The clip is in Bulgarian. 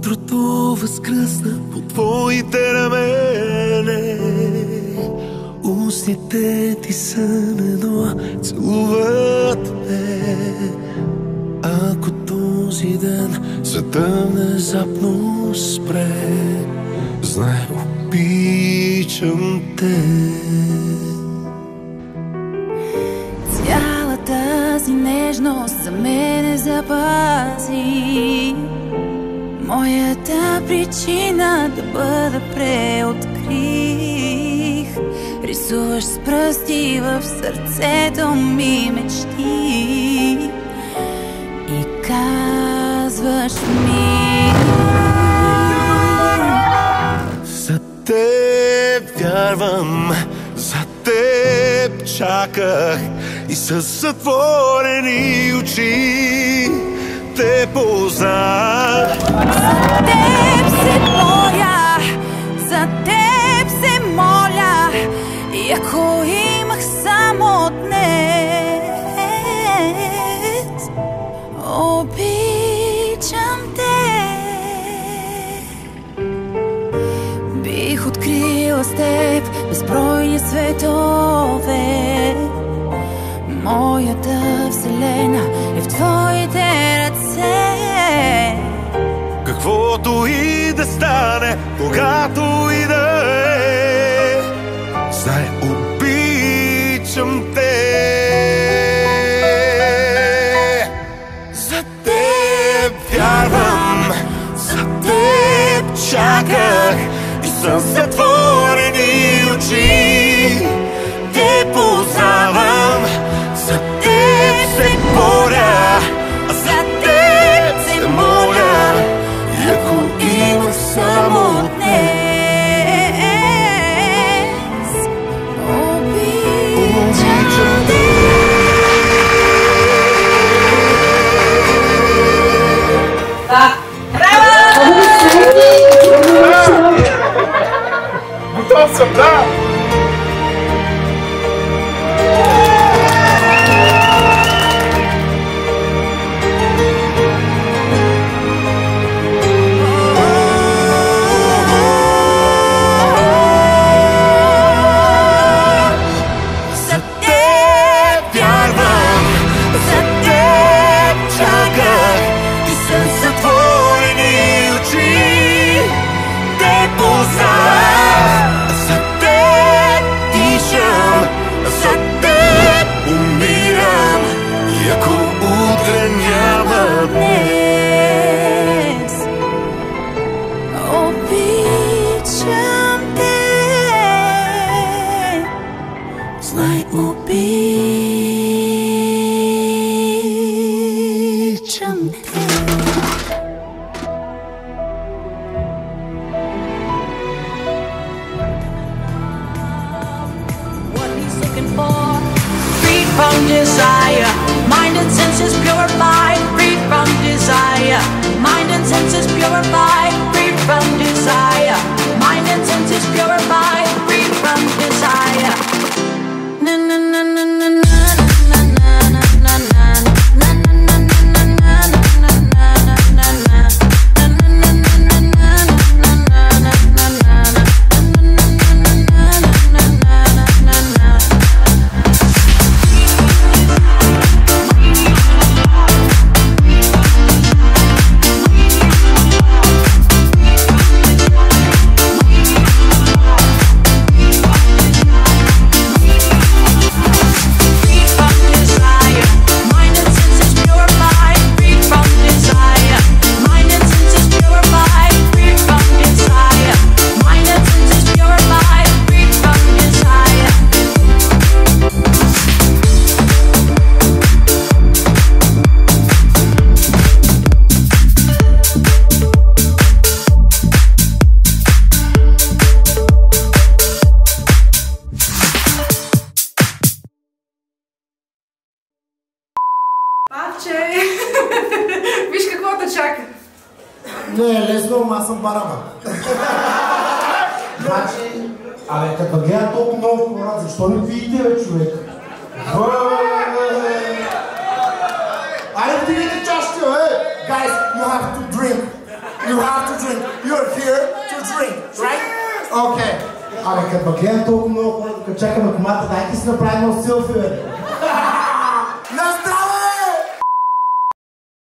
Утрото възкръсна по твоите рамене. Устните ти са едно целуват ме. Ако този ден светът внезапно спре, знай, обичам те. Цялата си нежност за мене запази, моята причина да бъда преоткрих. Рисуваш с пръсти в сърцето ми мечти и казваш ми: за теб вярвам, за теб чаках и със затворени очи те познах. За теб се боря, за теб се моля, и ако имах само днес, обичам те. Бих открила с теб безбройни светове, моята вселена е в твоите ръце. Каквото и да стане, когато и да е, знай, обичам те. За теб вярвам, за теб чаках и със затворени очи те познавам. За теб се боря, за теб се моля, и ако има само днес, обичам те. Готов съм, да! Виж какво те чака. Не е лесно, аз съм бараба. Значи, като гледа толкова много хора, защо не видите, бе, човек? Айде, вдигайте чашите, бе! Guys, you have to drink. You You have to drink. You're here to drink, right? Okay. Абе, като гледам толкова много хора, като чакаме комата, дайте си направим селфи, бе.